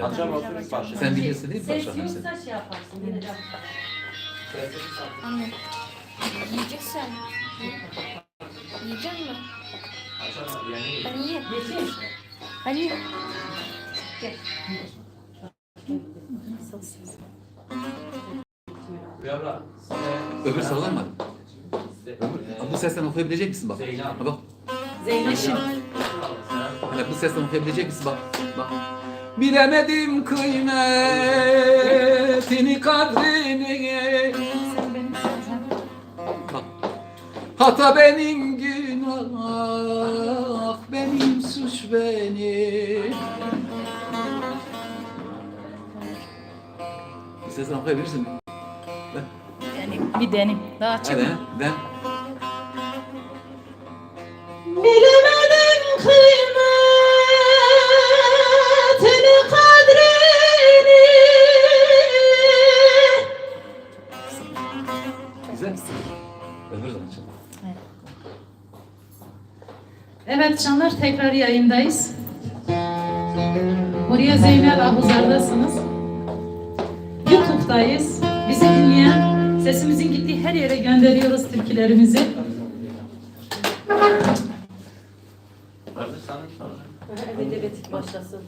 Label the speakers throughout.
Speaker 1: Akşam oturup başlayalım.
Speaker 2: Sen bilirsin değil mi
Speaker 3: Ses
Speaker 2: paşam?
Speaker 3: yoksa şey yaparsın. Yine de
Speaker 4: Anne. Yiyeceksen. Yiyecek mi? Ben yiyeyim.
Speaker 3: geçeyim.
Speaker 4: Hadi.
Speaker 3: Gel.
Speaker 1: Rüyabla.
Speaker 2: Öbür sağlam mı? Bu sesten okuyabilecek misin bak? Ha, bak.
Speaker 3: Zeynep'im.
Speaker 2: Hani bu sesten okuyabilecek misin bak? Bak. Bilemedim kıymetini, kadrini.
Speaker 4: Sen benim sen.
Speaker 2: Bak. Hata benim, günah benim, suç benim. Bu sesten okuyabilirsin.
Speaker 4: Yani bir denim. Daha açık.
Speaker 2: Hadi ben.
Speaker 3: Bilemedim kıymetini, kadrini.
Speaker 2: Güzel. Öbür zaman çalalım.
Speaker 5: Evet canlar, tekrar yayındayız. Buraya Zeynep Ahuzar'dasınız. YouTube'dayız. Bizi dinleyen, sesimizin gittiği her yere gönderiyoruz türkülerimizi.
Speaker 1: Kardeş sana mı soracağım?
Speaker 3: Evet evet başlasın.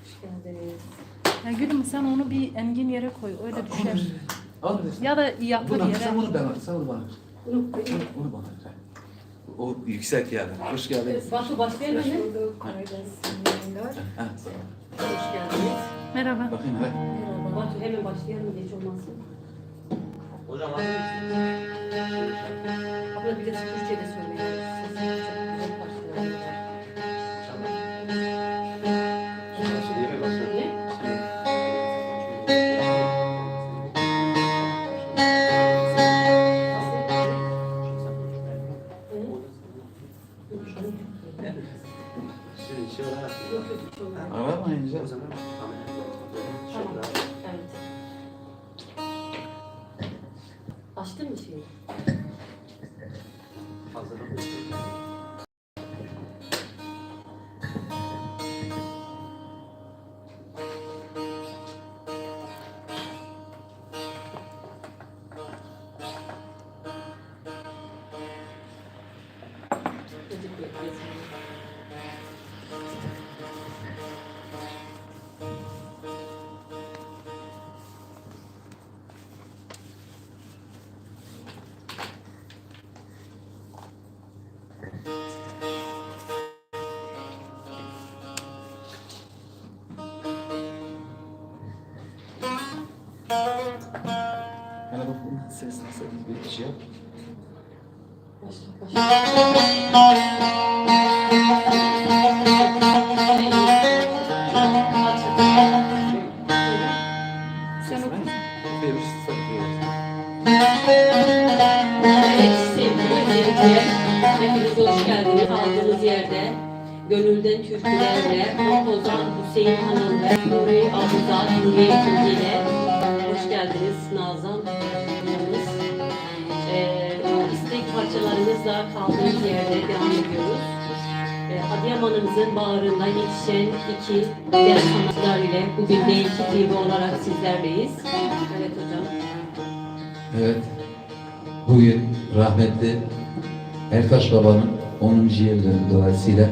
Speaker 3: Hoş geldiniz.
Speaker 4: Ya gülüm sen onu bir engin yere koy. Öyle düşer.
Speaker 2: Al.
Speaker 4: Ya da yatır
Speaker 2: Bunu,
Speaker 4: yere.
Speaker 2: sen bunu bana, sen bunu bana.
Speaker 3: Bunu
Speaker 2: Onu bana. O yüksek yani. Hoş geldin.
Speaker 3: Batu başlayalım mı?
Speaker 2: Ha.
Speaker 3: Hoş geldiniz.
Speaker 4: Merhaba.
Speaker 2: Bakayım hele.
Speaker 3: Batu hemen başlayalım geç olmasın.
Speaker 1: Hocam hazır mısın?
Speaker 3: Abla bir de Türkçe de söyleyelim. Sesini çok güzel başlayalım.
Speaker 1: Söyleyeyim mi başlayalım?
Speaker 3: Ne?
Speaker 1: Şey olarak.
Speaker 3: Yok yok bir şey olmaz.
Speaker 2: Aramayınca.
Speaker 1: O zaman
Speaker 3: Tamam. Evet. Açtın mı şeyi?
Speaker 1: hazırım.
Speaker 3: Çocuk bekliyor.
Speaker 2: Hele bak bunun ses nasıl bir şey yap.
Speaker 3: Başla başla.
Speaker 4: Sen oku.
Speaker 2: Okuyabilirsin, sen okuyabilirsin.
Speaker 3: Evet sevgili izleyiciler, hepiniz hoş geldiniz. Kaldığımız yerde gönülden türkülerle Ozan Hüseyin Hanım ve Nuri Abuzat Nuriye İkinci ile hoş geldiniz Nazan Hanımız. İstek parçalarımızla kaldığımız yerde devam ediyoruz. Adıyaman'ımızın bağrında yetişen iki değerli sanatçılar ile bugün de iki TV olarak sizlerleyiz. Evet hocam.
Speaker 2: Evet. Bugün rahmetli Ertaş Baba'nın 10. yıl dönümü dolayısıyla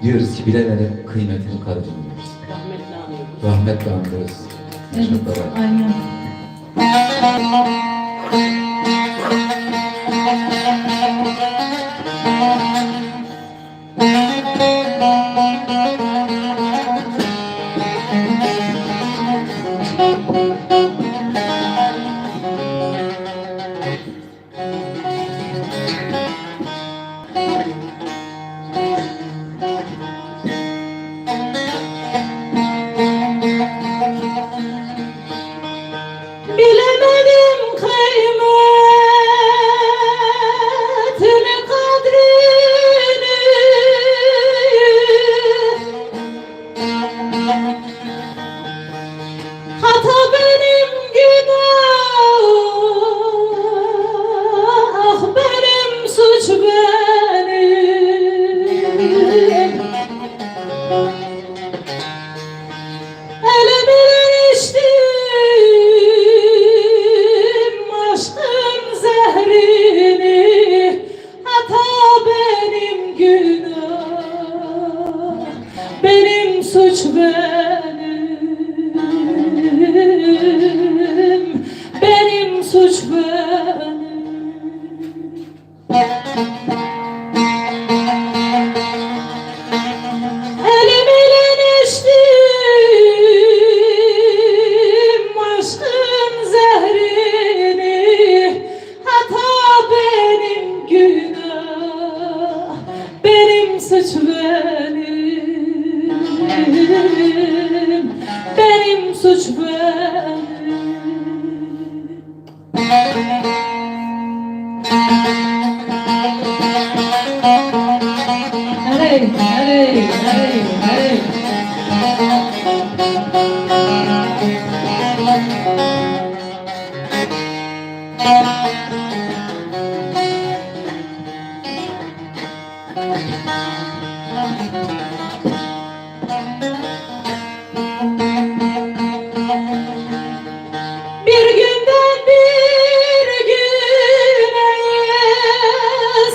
Speaker 2: diyoruz ki bilemedim kıymetini, kadrini diyoruz.
Speaker 3: Rahmetle anıyoruz.
Speaker 2: Rahmetle anıyoruz.
Speaker 5: Evet,
Speaker 2: Ertaş Baba.
Speaker 5: aynen.
Speaker 3: Bilemedim
Speaker 5: benim suç benim suç benim. Elim ile içtim aşkın zehrini, hata benim günah, benim suç benim suç benim. Hey, hey, hey, hey. Bir günden bir güne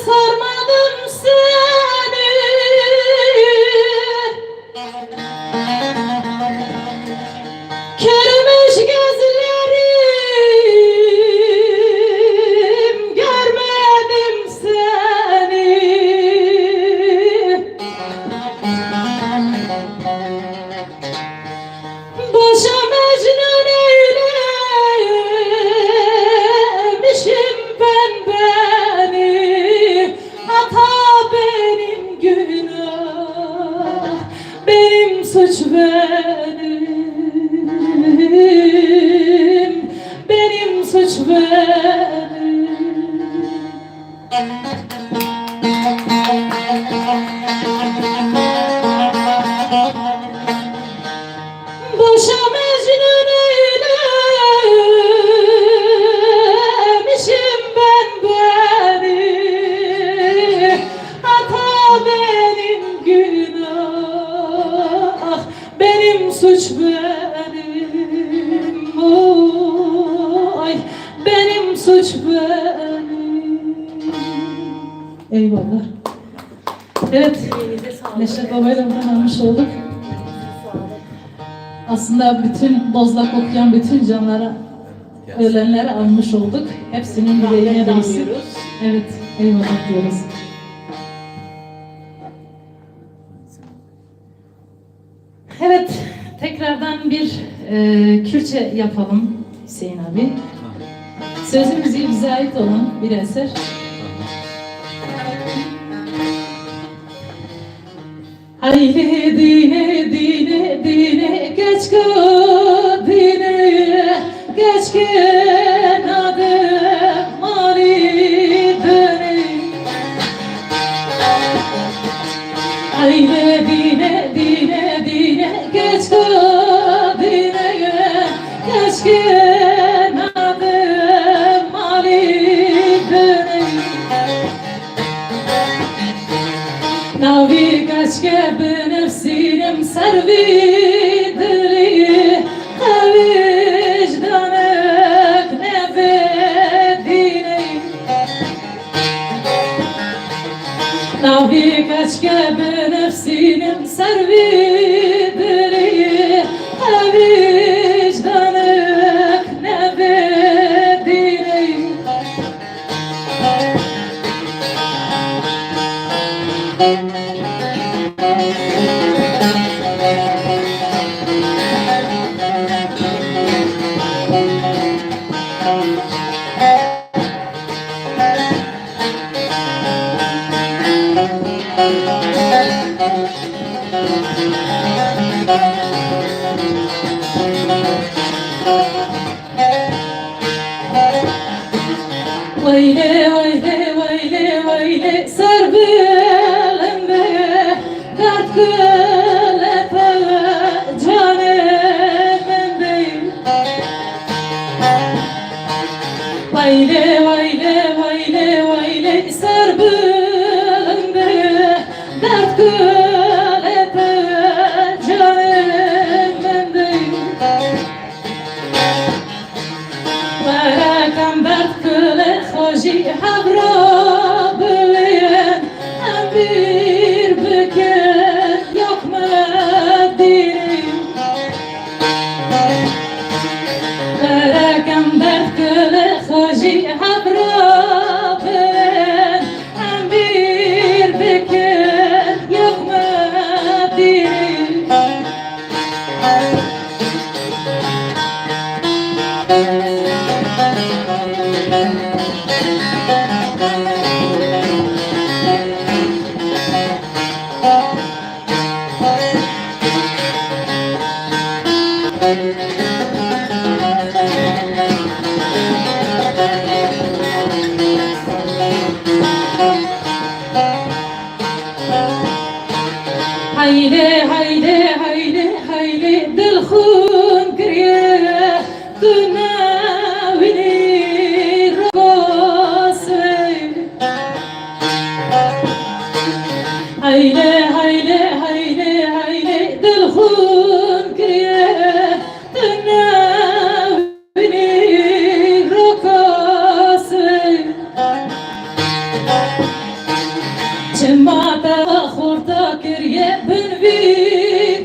Speaker 5: sarmadım seni. Körmüş gözlerim, görmedim seni. Boşa Mecnun eylemişim ben beni, hata benim günah, benim suç benim suç benim. Boşa Mecnun eylemişim ben beni, hata benim günah, benim suç benim, oy, benim suç benim. Eyvallah. Evet,
Speaker 3: Elinize sağlık.
Speaker 5: Neşet Baba'yla buradan almış olduk. Aslında bütün bozlak okuyan bütün canlara, ölenleri almış olduk. Hepsinin dileğine değsin.
Speaker 3: Anlıyoruz.
Speaker 5: Evet, eyvallah diyoruz. Evet, tekrardan bir Kürtçe yapalım Hüseyin abi. Sözü müziği bize ait olan bir eser. Haydi dine dine dine geç ko dine geç kenadı mali döne. Haydi dine dine dine geç ko dine geç kenadı mali döne. Navi kaçke benefsinem servidri vicdanek nevedine. Navi kaçke benefsinem servidri vicdanek nevedine. Vayle vayle vayle vayle sar belimde dert kılete caneminde. Vayle vayle vayle vayle sar belimde dert kılete caneminde. Verakam dert kıle hoji habra bilen bir büken yok mu? Haydi haydi haydi haydi dil khun kriye tunavini rosey haydi haydi haydi haydi dil khun kriye tunavini rosey Cemata khurda kiriye bin vi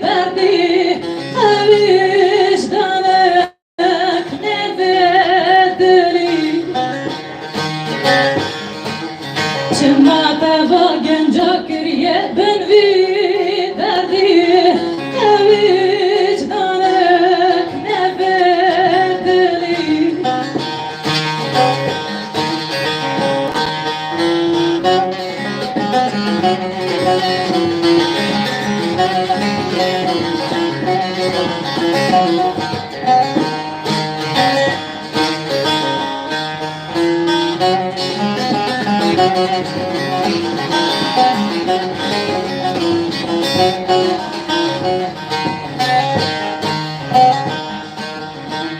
Speaker 5: derdi vicdanek nevedeli Cemata va genca kiriye bin vi derdi vicdanek nevedeli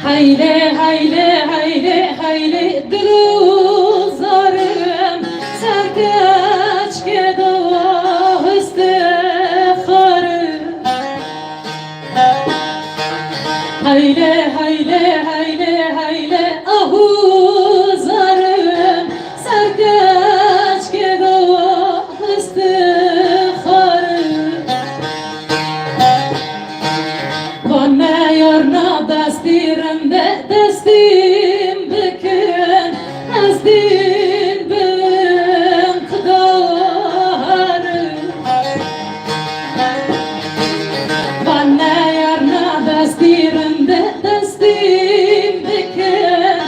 Speaker 5: Hayli hayli hayli hayli dilu zarım serkeç kedo istikharım Hayli hayli hayli hayli ahu zarım serkeç kedo istikharım Kone yorna destirimde destim bükün Ezdin bin kıdarım Kone yorna destirimde destim bükün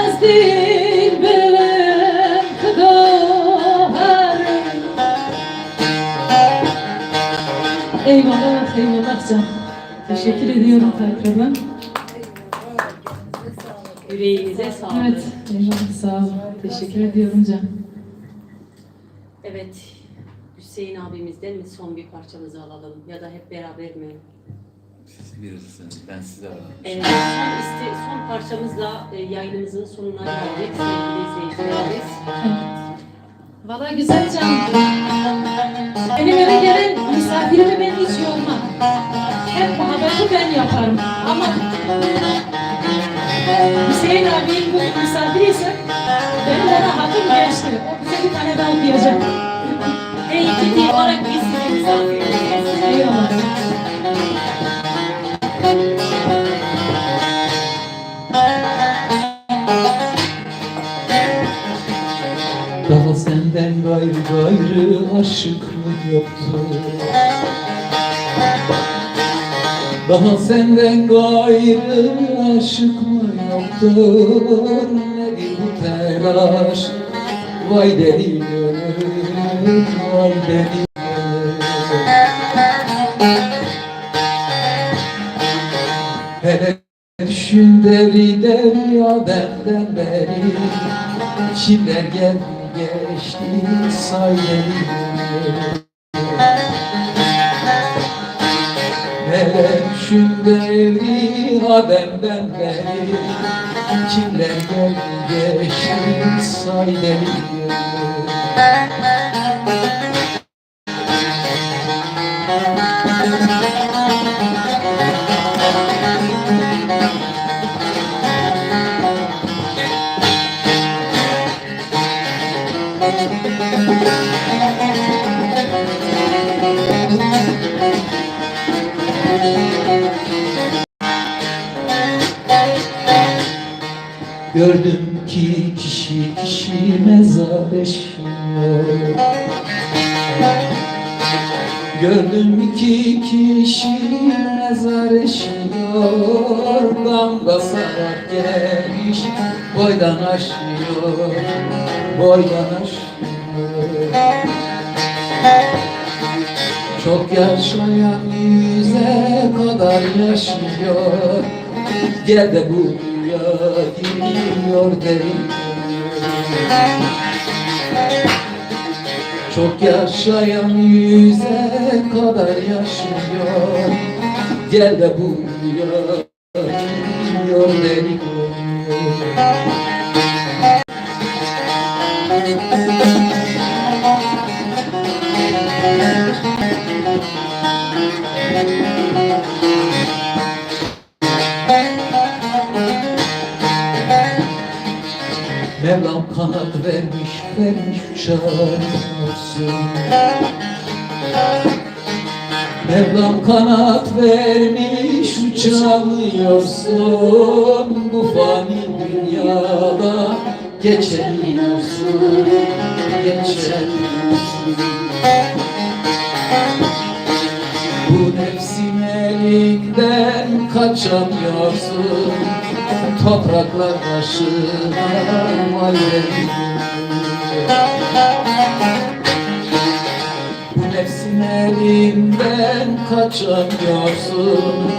Speaker 5: Ezdin bin kıdarım Eyvallah eyvallah can. Teşekkür ediyorum tekrardan.
Speaker 3: Yüreğinize sağlık.
Speaker 5: Evet, eyvallah sağ olun. Teşekkür ediyorum can.
Speaker 3: Evet, Hüseyin abimizden mi son bir parçamızı alalım ya da hep beraber mi?
Speaker 2: Siz bilirsiniz, ben size alayım.
Speaker 3: Son parçamızla yayınımızın sonuna geldik sevgili izleyicilerimiz.
Speaker 5: Valla güzel can. Benim eve gelen misafirimi ben hiç yormam. Hep muhabbeti ben yaparım. Ama Hüseyin abinin bu misafiriyse benim ona hakkım geçti. O bize bir tane daha okuyacak.
Speaker 3: En ciddi olarak biz sizin misafiriniz.
Speaker 5: Eyvallah.
Speaker 6: Daha senden gayrı aşık mı yoktu? Daha senden gayrı aşık mı yoktur? Nedir bu telaş? Vay deli gönül, vay deli gönül. Hele düşün devri devri ya benden beri kimler geldi geçti sayeli. Hele düşün devri ha benden beri kimler geldi geçti sayeli. Gördüm ki kişi kişi mezar eşiyor. Gördüm ki kişi mezar eşiyor. Damga sarar gelmiş boydan aşıyor, boydan aşıyor. Çok yaşayan yüze kadar yaşıyor. Gel de bu dünya gidiyor değil. Çok yaşayan yüze kadar yaşıyor. Gel de bu dünya gidiyor değil. Mevlam kanat vermiş uçamıyorsun. Mevlam kanat vermiş uçamıyorsun. Bu fani dünyada geçemiyorsun, geçemiyorsun. Bu nefsin elinden kaçamıyorsun. Topraklar başına mal veriyor. Bu nefsin elinden kaçamıyorsun.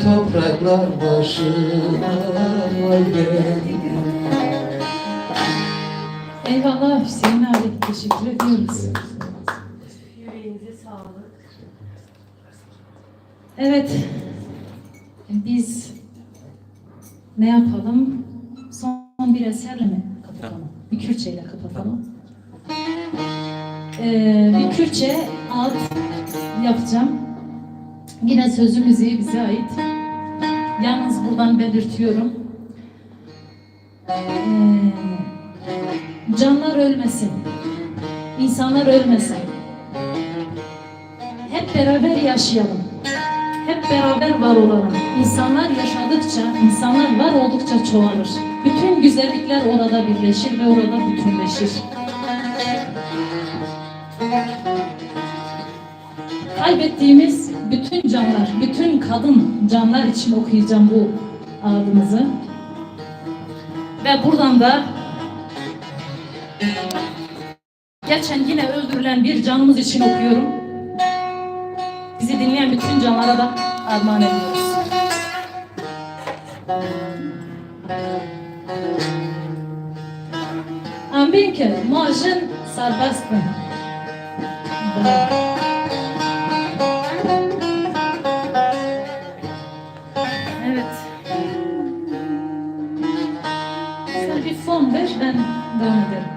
Speaker 6: Topraklar başına mal veriyor.
Speaker 5: Eyvallah Hüseyin abi. Teşekkür ediyoruz.
Speaker 3: Yüreğinize sağlık.
Speaker 5: Evet. Biz ne yapalım? Son bir eserle mi kapatalım? Bir Kürtçeyle kapatalım. Bir Kürtçe alt yapacağım. Yine sözü müziği bize ait. Yalnız buradan belirtiyorum. Canlar ölmesin. İnsanlar ölmesin. Hep beraber yaşayalım. Hep beraber var olalım. İnsanlar yaşadıkça, insanlar var oldukça çoğalır. Bütün güzellikler orada birleşir ve orada bütünleşir. Kaybettiğimiz bütün canlar, bütün kadın canlar için okuyacağım bu adımızı. Ve buradan da geçen yine öldürülen bir canımız için okuyorum. Bizi dinleyen bütün canlara da armağan ediyoruz. Am bin که ماشین سربست کن. Evet. Sen bir fon ver, ben devam ederim.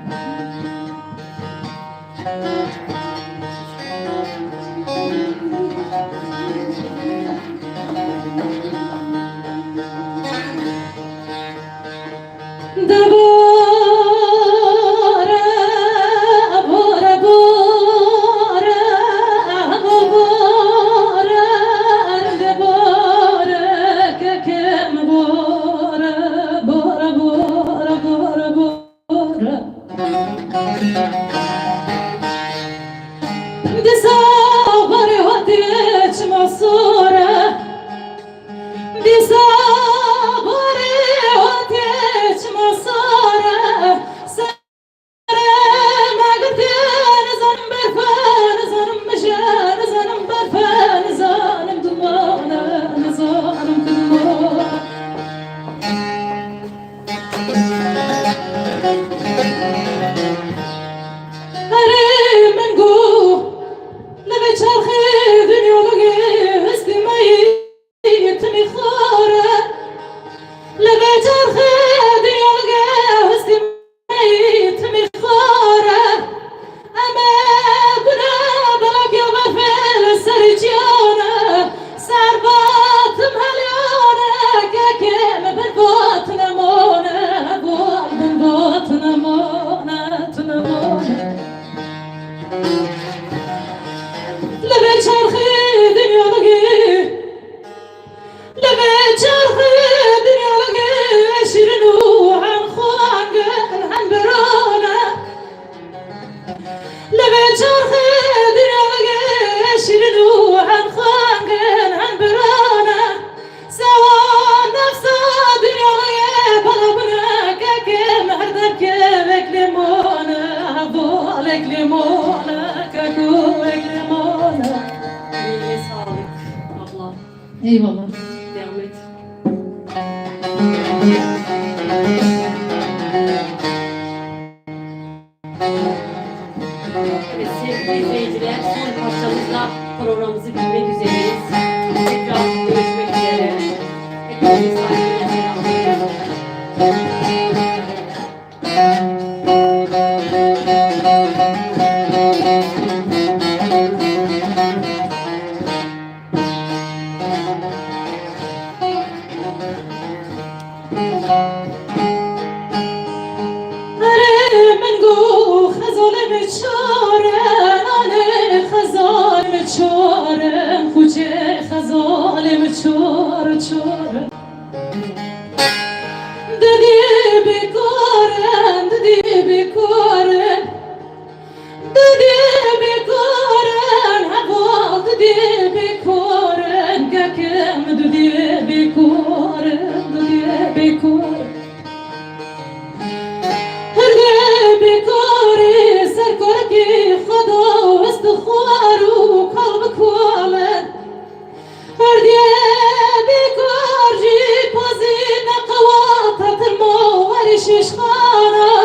Speaker 5: limona, kaku limona. Eyvallah.
Speaker 3: Devam et. Evet sevgili izleyiciler, son parçamızla programımızı bitirmek üzereyiz. Tekrar görüşmek üzere. Hepinize saygıyla selamlıyoruz.
Speaker 5: من گو خزانم چارم آن خزانم چارم خوچه خزانم چارم ددی بکارم ددی بکارم ددی بکارم هوا ددی بکارم گکم ددی بکارم ددی بکارم بکاری سرکار کی خدا استخوار و قلب کوالن هردیه بکار جی پازی نقوات ترمو ورشش خانا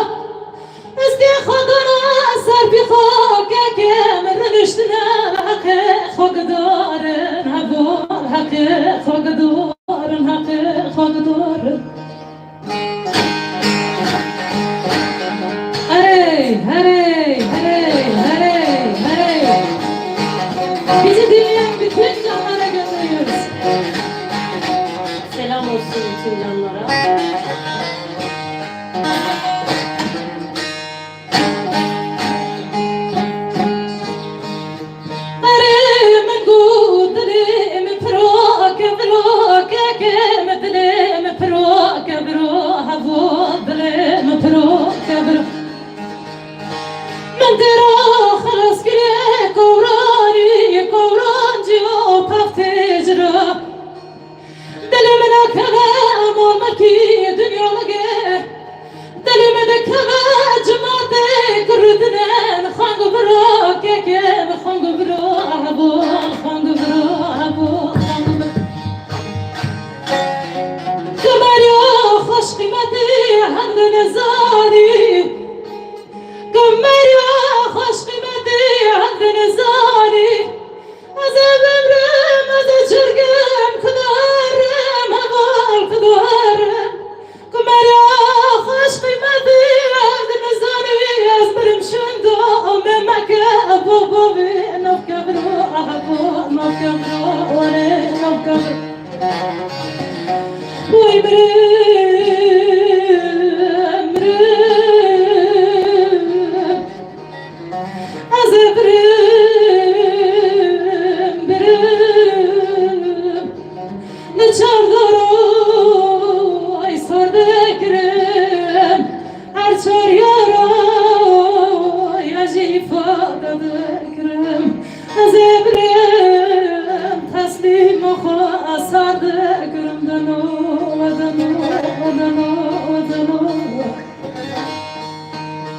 Speaker 5: استی خدانا سر بی خاک که من رنشتنا حق خاک دارن هبال حق خاک دارن حق خاک دارن Hey. Bizi dinleyen bütün canlara gönderiyoruz.
Speaker 3: Selam olsun bütün canlara.
Speaker 5: من قود دلم فراق كم دلم فراق هوا دلم فراق من ترى خلاص كلي كوران جيو بفتجرا دلم كلام ومكي دنيا لقى دلم كلام جماعة كردنا خانق براك كم خانق برا هبو كمان يا خوش قيمتي هند نزاني كمان يا خوش قيمتي هند نزاني أزا بمرم أزا جرقم كدارم هبال كدارم كمان يا خوش قيمتي هند نزاني أزبرم شندو أمامك أبو بابي نفك بروح أبو نفك بروح وري نفك بروح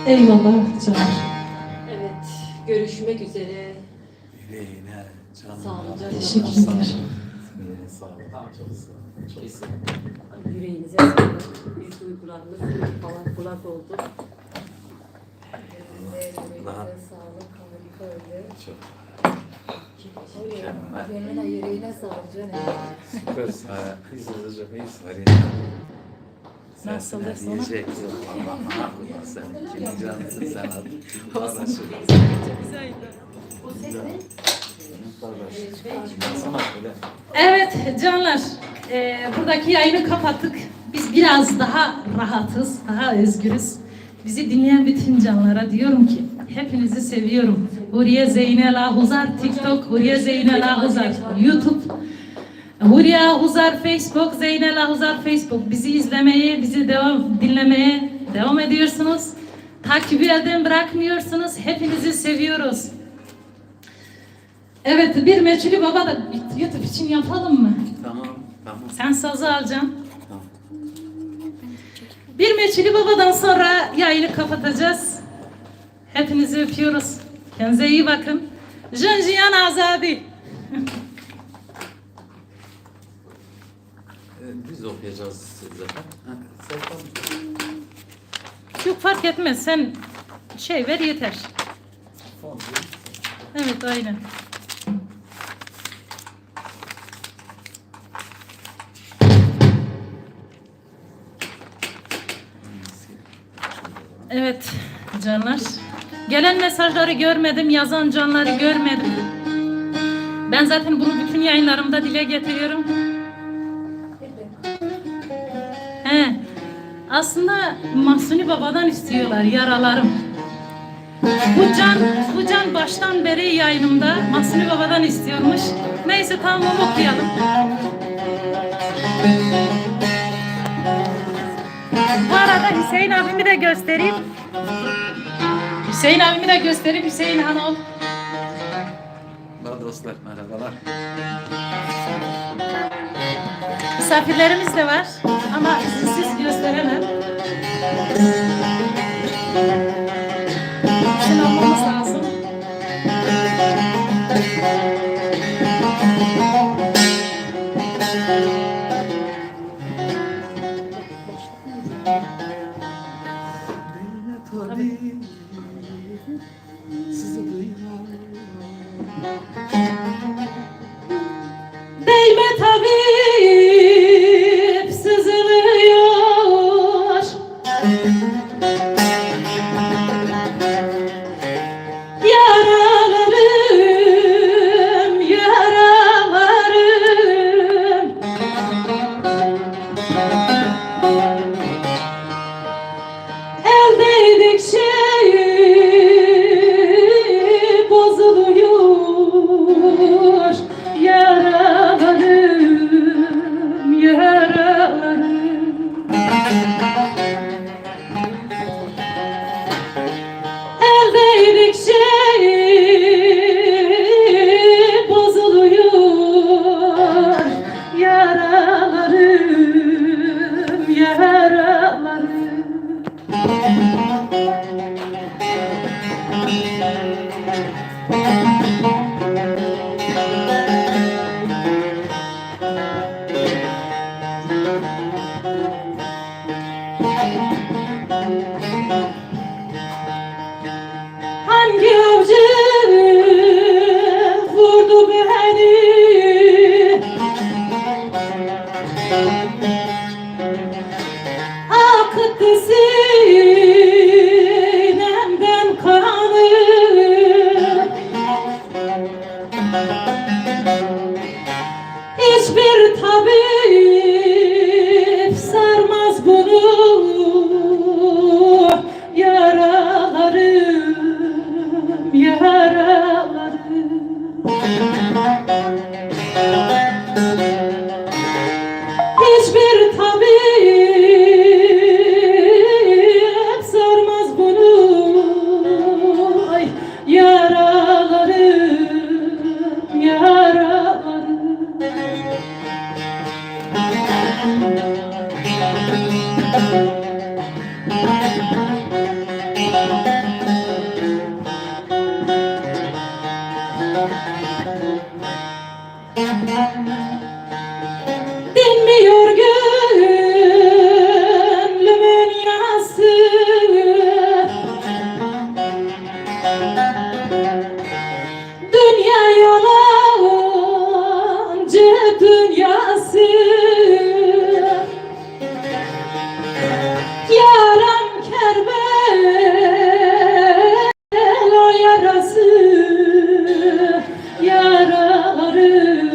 Speaker 5: Eyvallah canım.
Speaker 3: Evet, görüşmek üzere.
Speaker 2: Yüreğine, canına.
Speaker 3: Sağlıcakla.
Speaker 5: Teşekkürler.
Speaker 2: Sağ ol. Çok sağ ol. Çok sağ ol.
Speaker 3: Yüreğinize sağlık. Biz duygularımız falan kulak oldu.
Speaker 2: Daha
Speaker 7: Sağlık, harika öyle.
Speaker 2: çok
Speaker 7: Yeminle yüreğine sağlık canım.
Speaker 2: süpersin. Biz hızlıca iyiyiz. Hadi.
Speaker 4: Nasıldır sonra?
Speaker 2: Yiyecek. Allah'ım aklına sen. Kimin canlısın sen abi.
Speaker 4: Olsun.
Speaker 2: Sana öyle.
Speaker 5: Evet canlar, buradaki yayını kapattık. Biz biraz daha rahatız, daha özgürüz. Bizi dinleyen bütün canlara diyorum ki hepinizi seviyorum. Huriye Zeynel Ahuzar TikTok, Huriye Zeynel Ahuzar YouTube, Huriye Ahuzar Facebook, Zeynel Ahuzar Facebook. Bizi izlemeye, bizi dinlemeye devam ediyorsunuz. Takip eden bırakmıyorsunuz. Hepinizi seviyoruz. Evet, bir Meçhuli Baba da YouTube için yapalım mı?
Speaker 2: Tamam.
Speaker 5: Sen sazı alacaksın.
Speaker 2: Tamam.
Speaker 5: Bir Meçhuli Baba'dan sonra yayını kapatacağız. Hepinizi öpüyoruz. Kendinize iyi bakın. Jön Jiyan Azadi.
Speaker 2: Biz okuyacağız zaten. Ha, sen tamam.
Speaker 5: Yok fark etmez. Sen şey ver yeter.
Speaker 2: Fon.
Speaker 5: Evet aynen. Evet canlar. Gelen mesajları görmedim, yazan canları görmedim. Ben zaten bunu bütün yayınlarımda dile getiriyorum. He. Aslında Mahsuni Baba'dan istiyorlar yaralarım. Bu can baştan beri yayınımda Mahsuni Baba'dan istiyormuş. Neyse tamam onu okuyalım. Bu arada Hüseyin abimi de göstereyim. Hüseyin Hanım.
Speaker 2: Merhaba dostlar, merhabalar.
Speaker 5: Misafirlerimiz de var ama izinsiz gösteremem. İzin almamız lazım. Değme tabip sızılıyor. Yaralarım, yaralarım. El değdikçe bozuluyor. Yaralarım, yaralarım. El değdikçe bozuluyor. Yaralarım, yaralarım. Hangi avcı vurdu beni? Akıttı sinemden kanı. Hiçbir tabip sarmaz bunu. Yaralarım, yaralarım. Hiçbir tabip sarmaz bunu. Ay, yaralarım, yaralarım. Dinmiyor gönlümün yası. Dünya yalancı dünyası. Yaram Kerbela yarası. Yaralarım,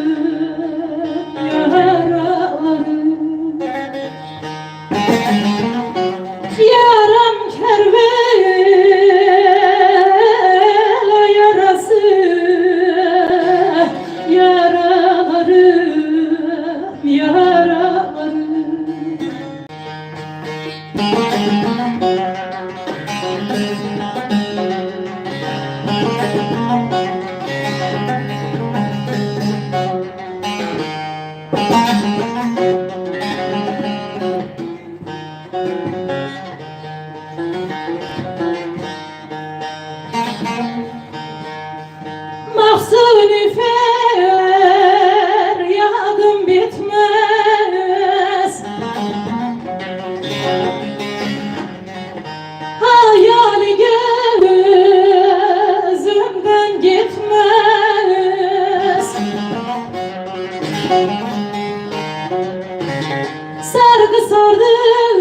Speaker 5: Sargı sardım,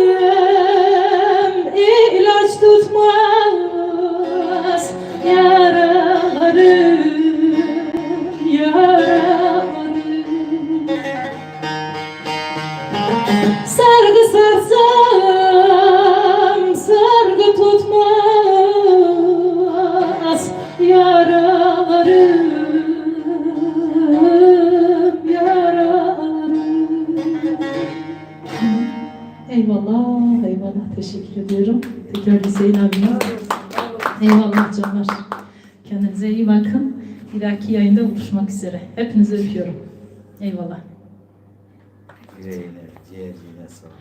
Speaker 5: ilaç tutmaz yaralarım, yaralarım. Sargı sarsam, sargı tutmaz yaralarım, yaralarım. Eyvallah, eyvallah. Teşekkür ediyorum. Tekrar Hüseyin abime. Eyvallah canlar. Kendinize iyi bakın. Bir dahaki yayında buluşmak üzere. Hepinizi öpüyorum. Eyvallah.
Speaker 6: Yüreğine, ciğerine sağlık.